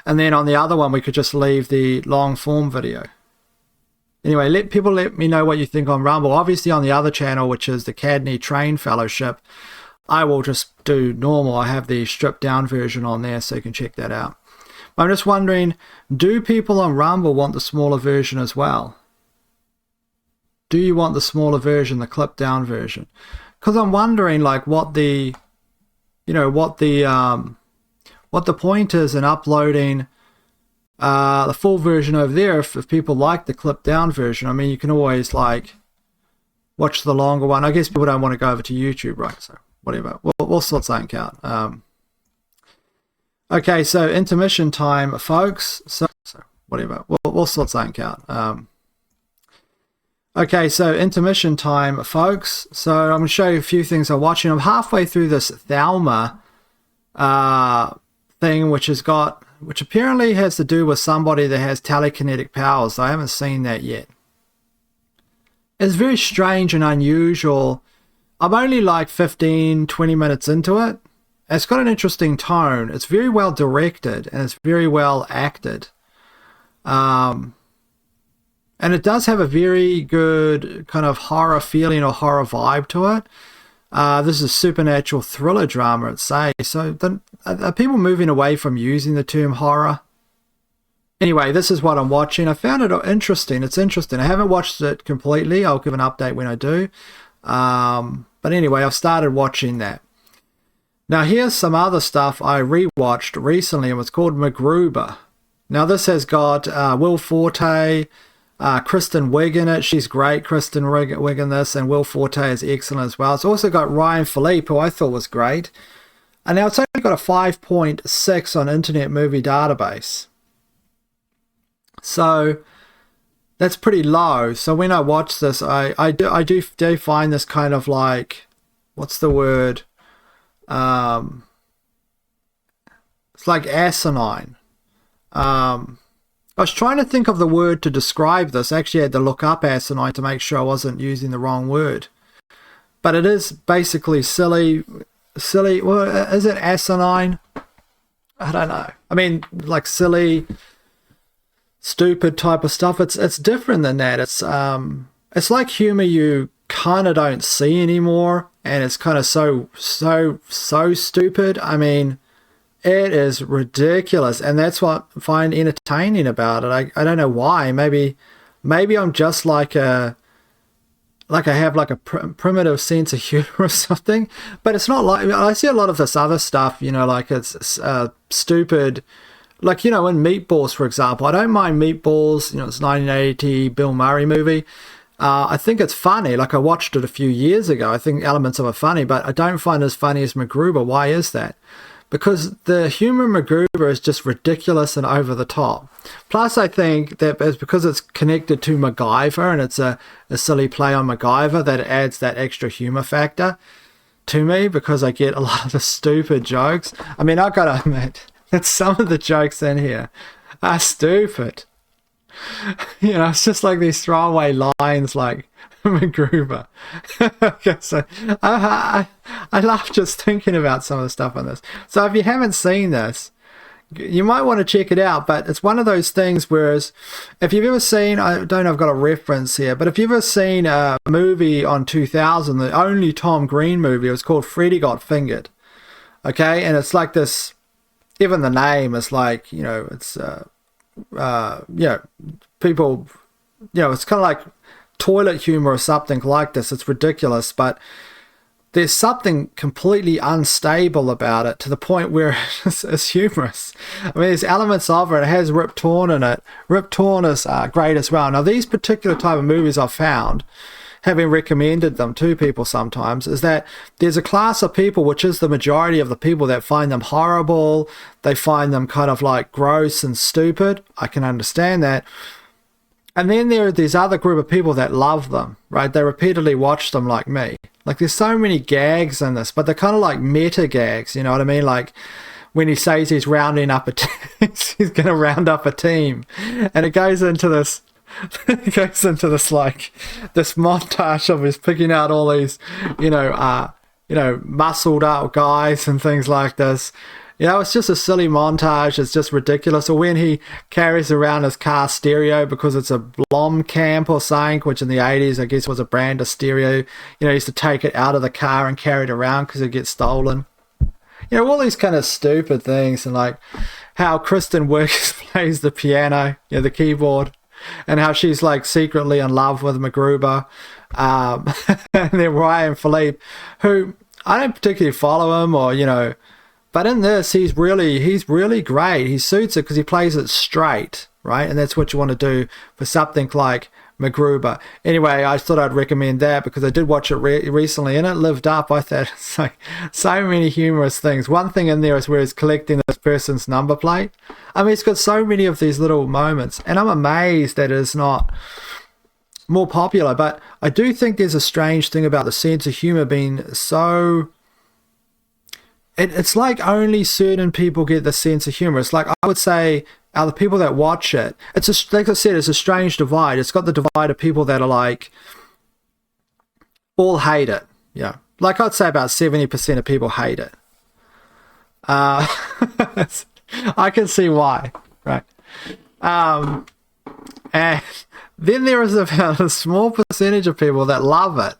And then on the other one, we could just leave the long form video. Anyway, let me know what you think on Rumble. Obviously on the other channel, which is the Cadney Train Fellowship, I will just do normal. I have the stripped down version on there, so you can check that out. I'm just wondering, do people on Rumble want the smaller version as well? Do you want the smaller version, the clipped down version? Because I'm wondering, like, what the point is in uploading the full version over there if people like the clipped down version. I mean, you can always, like, watch the longer one. I guess people don't want to go over to YouTube, right? So whatever. We'll sort something out. Okay, so intermission time, folks. So whatever, we'll sort something out. Okay, so intermission time, folks. So I'm going to show you a few things I'm watching. I'm halfway through this Thelma thing, which apparently has to do with somebody that has telekinetic powers. I haven't seen that yet. It's very strange and unusual. I'm only like 15, 20 minutes into it. It's got an interesting tone. It's very well directed and it's very well acted. And it does have a very good kind of horror feeling or horror vibe to it. This is a supernatural thriller drama, I'd say. So are people moving away from using the term horror? Anyway, this is what I'm watching. I found it interesting. It's interesting. I haven't watched it completely. I'll give an update when I do. But anyway, I've started watching that. Now, here's some other stuff I rewatched recently. It was called MacGruber. Now, this has got Will Forte, Kristen Wiig in it. She's great, Kristen Wiig in this, and Will Forte is excellent as well. It's also got Ryan Philippe, who I thought was great. And now it's only got a 5.6 on Internet Movie Database. So that's pretty low. So when I watch this, I do find this kind of like, what's the word? It's like asinine. I was trying to think of the word to describe this. I actually had to look up asinine to make sure I wasn't using the wrong word. But it is basically silly. Well, is it asinine? I don't know. I mean, like silly, stupid type of stuff. It's different than that. It's like humor you kind of don't see anymore, and it's kind of so stupid. I mean, it is ridiculous, and that's what I find entertaining about it. I don't know why. Maybe I'm just like I have like a primitive sense of humor or something. But it's not like, I see a lot of this other stuff, like it's stupid. Like, in Meatballs, for example, I don't mind Meatballs. It's 1980 Bill Murray movie. I think it's funny. Like, I watched it a few years ago. I think elements of it are funny, but I don't find it as funny as MacGruber. Why is that? Because the humor in MacGruber is just ridiculous and over the top. Plus, I think that it's because it's connected to MacGyver and it's a silly play on MacGyver that adds that extra humor factor to me, because I get a lot of the stupid jokes. I mean, I've got to admit that some of the jokes in here are stupid. It's just like these throwaway lines like MacGruber. Okay, so I laugh just thinking about some of the stuff on this. So if you haven't seen this, you might want to check it out. But it's one of those things, whereas if you've ever seen, I don't know, I've got a reference here, but if you've ever seen a movie on 2000, the only Tom Green movie, it was called Freddy Got Fingered. Okay, and it's like this, even the name is like, it's people, it's kind of like toilet humor or something like this. It's ridiculous, but there's something completely unstable about it to the point where it's humorous. I mean, there's elements of it. It has Rip Torn in it. Rip Torn is great as well. Now, these particular type of movies I've found, having recommended them to people sometimes, is that there's a class of people, which is the majority of the people, that find them horrible. They find them kind of like gross and stupid. I can understand that. And then there are these other group of people that love them, right? They repeatedly watch them, like me. Like, there's so many gags in this, but they're kind of like meta gags, you know what I mean? Like, when he says he's rounding up he's going to round up a team. And it goes into this, like, this montage of his picking out all these, muscled up guys and things like this. It's just a silly montage. It's just ridiculous. Or when he carries around his car stereo because it's a Blomkamp or something, which in the 80s, I guess, was a brand of stereo. He used to take it out of the car and carry it around because it gets stolen. All these kind of stupid things. And like how Kristen Wiig plays the piano, the keyboard, and how she's like secretly in love with MacGruber. And then Ryan Philippe, who I don't particularly follow him, or, but in this, he's really great. He suits it because he plays it straight, right? And that's what you want to do for something like MacGruber. Anyway, I thought I'd recommend that because I did watch it recently and it lived up. I thought it's like so many humorous things. One thing in there is where he's collecting this person's number plate. I mean, it's got so many of these little moments, and I'm amazed that it's not more popular. But I do think there's a strange thing about the sense of humor being so... It's like only certain people get the sense of humor. It's like, I would say, out of the people that watch it, it's like I said, it's a strange divide. It's got the divide of people that are like, all hate it. Yeah. Like I'd say about 70% of people hate it. I can see why, right? And then there is about a small percentage of people that love it.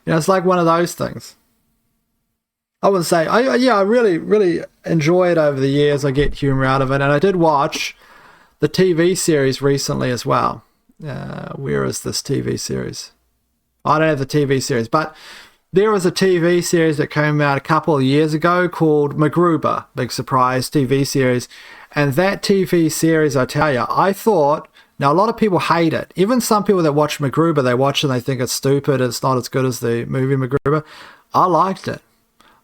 You know, it's like one of those things. I would say, I really, really enjoy it over the years. I get humor out of it. And I did watch the TV series recently as well. Where is this TV series? I don't have the TV series, but there was a TV series that came out a couple of years ago called MacGruber. Big surprise TV series. And that TV series, I tell you, I thought, now a lot of people hate it. Even some people that watch MacGruber, they watch it and they think it's stupid. It's not as good as the movie MacGruber. I liked it.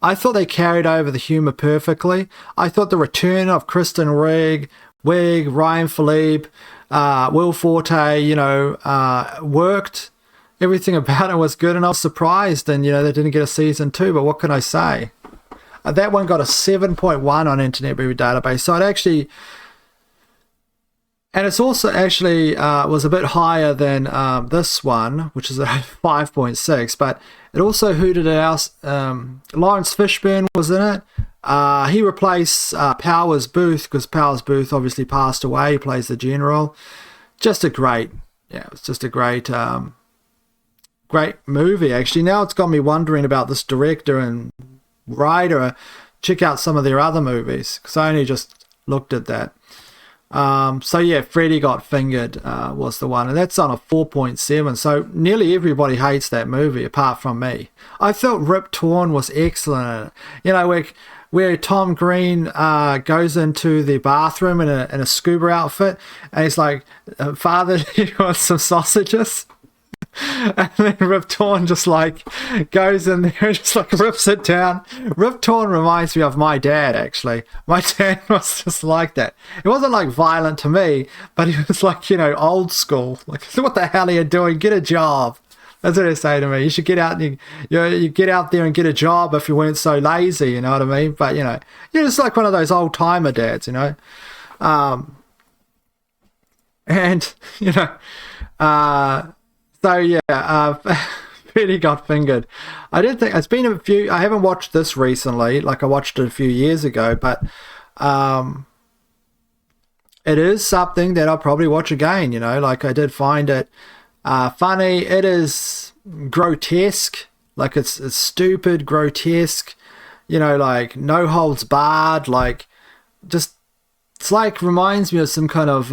I thought they carried over the humor perfectly. I thought the return of Kristen Wiig, Ryan Philippe, Will Forte, worked. Everything about it was good, and I was surprised. And, they didn't get a season 2, but what can I say? That one got a 7.1 on Internet Movie Database. So it actually... And it's also actually was a bit higher than this one, which is a 5.6, but it also hooted it out. Lawrence Fishburne was in it. He replaced Powers Booth, because Powers Booth obviously passed away. He plays the general. It's just a great movie, actually. Now it's got me wondering about this director and writer. Check out some of their other movies, because I only just looked at that. Freddy Got Fingered was the one, and that's on a 4.7, so nearly everybody hates that movie apart from me. I felt Rip Torn was excellent in it. Where Tom Green goes into the bathroom in a scuba outfit, and he's like, "Father, do you want some sausages?" And then Rip Torn just like goes in there and just like rips it down. Rip Torn reminds me of my dad, actually. My dad was just like that. It wasn't like violent to me, but he was like, old school. Like, what the hell are you doing? Get a job. That's what they say to me. You should get out and you get out there and get a job if you weren't so lazy, you know what I mean? But you're just like one of those old timer dads, Really got fingered. I did think it's been I haven't watched this recently, like I watched it a few years ago, but it is something that I'll probably watch again, like I did find it funny. It is grotesque, like it's stupid, grotesque, like no holds barred, like just, it's like reminds me of some kind of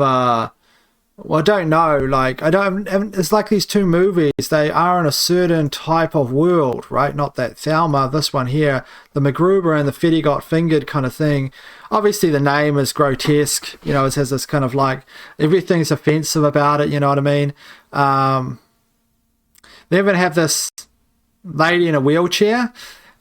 I don't know, like, it's like these two movies, they are in a certain type of world, right? Not that Thelma, this one here, the MacGruber and the Freddy Got Fingered kind of thing. Obviously the name is grotesque, it has this kind of like, everything's offensive about it, you know what I mean? They even have this lady in a wheelchair,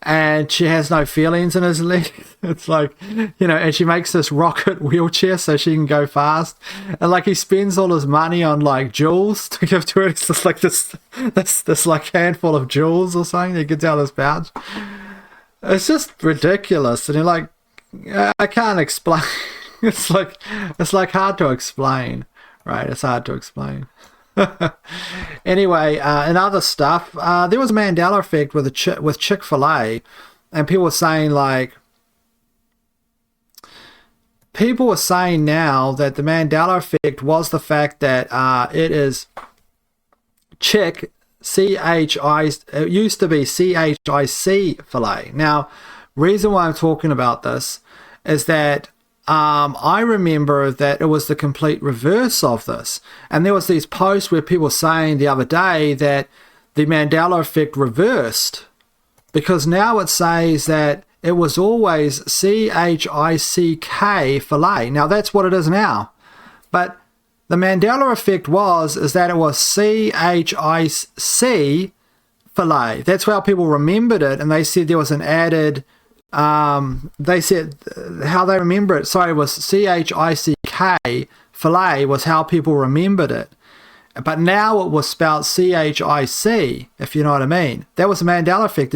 and she has no feelings in his leg. It's like, and she makes this rocket wheelchair so she can go fast. And like he spends all his money on like jewels to give to her. It's just like this like handful of jewels or something that gets out of his pouch. It's just ridiculous. And you're like, I can't explain. It's like hard to explain, right? It's hard to explain. Anyway, and other stuff, there was a Mandela effect with Chick-fil-A, and people were saying now that the Mandela effect was the fact that it is Chick, C-H-I, it used to be C-H-I-C filet. Now, reason why I'm talking about this is that I remember that it was the complete reverse of this. And there was these posts where people were saying the other day that the Mandela effect reversed, because now it says that it was always C-H-I-C-K filet. Now that's what it is now. But The Mandela effect is that it was CHIC filet. That's how people remembered it, and they said there was an added. They said how they remember it. Sorry, it was CHICK. Filet was how people remembered it, but now it was spelled CHIC. If you know what I mean. That was the Mandela effect.